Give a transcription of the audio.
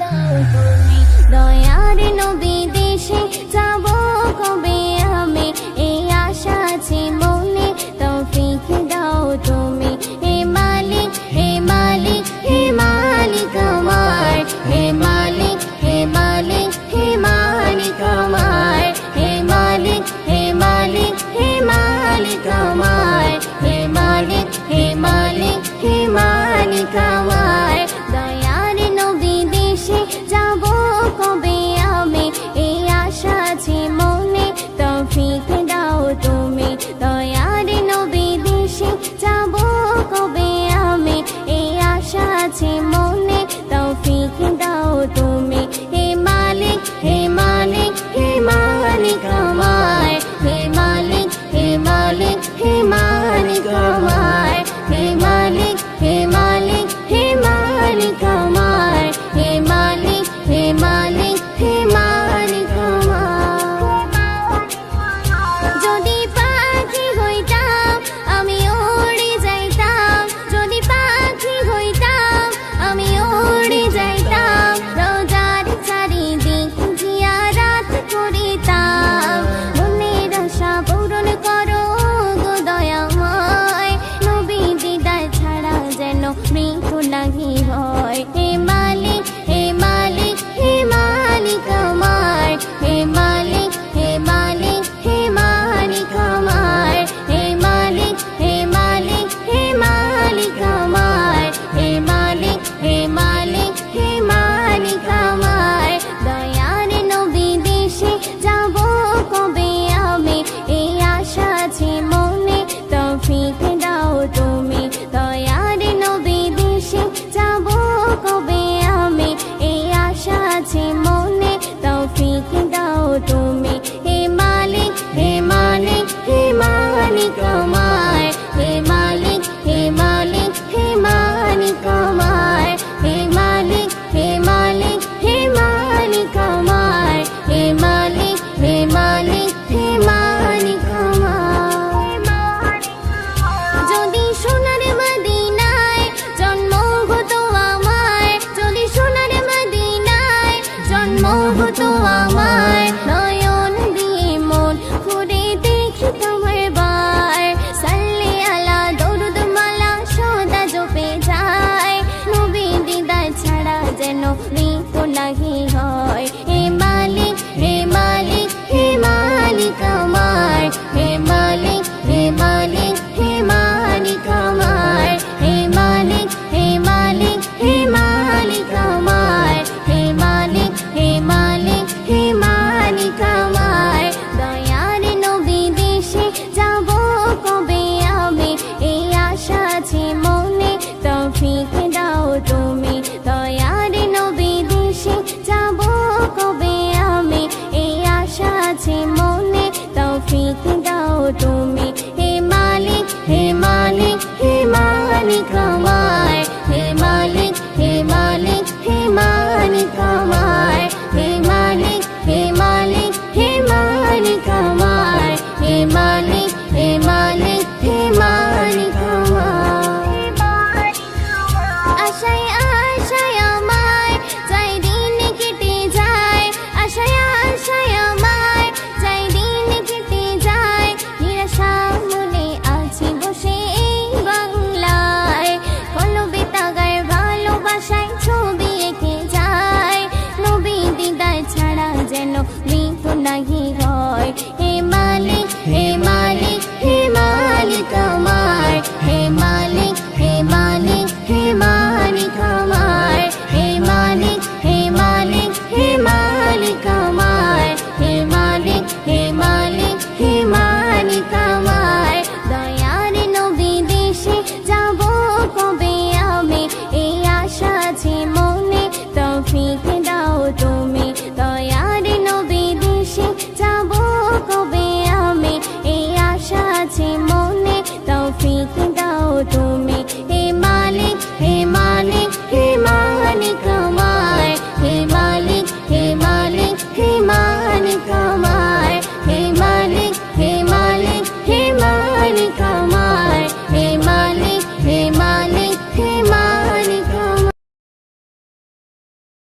দাও তুমি দয়ার নবী দেশে যাব কবে আমি এই আশা আছে মনে তৌফিক দাও তুমি হে মালিক হে মালিক হে মালিক আমার হে মালিক হে মালিক হে মালিক আমার হে মালিক হে মালিক হে মালিক আমার হে মালিক হে মালিক হে মালিক আমার দয়ার নবী দেশে যাব কবে আমি এই আশা আছে মনে তৌফিক দাও তুমি দয়ার নবী দেশে যাব কবে আমি এই আশা আছে মনে তৌফিক দাও তুমি হে মালিক হে মালিক হে মালিক আমার হে মালিক হে মালিক হে মালিক আমার হে মালিক হে মালিক হে মালিক আমার হে মালিক হে মালিক হে মালিক আমার যদি পাখি হইতাম আমি উড়ে যাইতাম যদি পাখি হইতাম আমি উড়ে যাইতাম রোজার চারিদিক জিয়ারাত করিতাম মনের আশা পূরণ করো গো দয়াময় নবী দিদার ছাড়া যেন মৃত্যু নাহি হয় হে মালিক হে মালিক হে মালিক আমার হে মালিক হে মালিক হে মালিক আমার হে মালিক হে মালিক হে মালিক আমার হে মালিক হে মালিক হে মালিক আমার দয়ার নবী দেশে যাব কবে আমি এই আশা আছে মনে তৌফিক দাও তুমি দয়ার নবী দেশে যাব কবে আমি এই আশা আছে মনে তৌফিক দাও তুমি হে মালিক হে মালিক হে মালিক আমার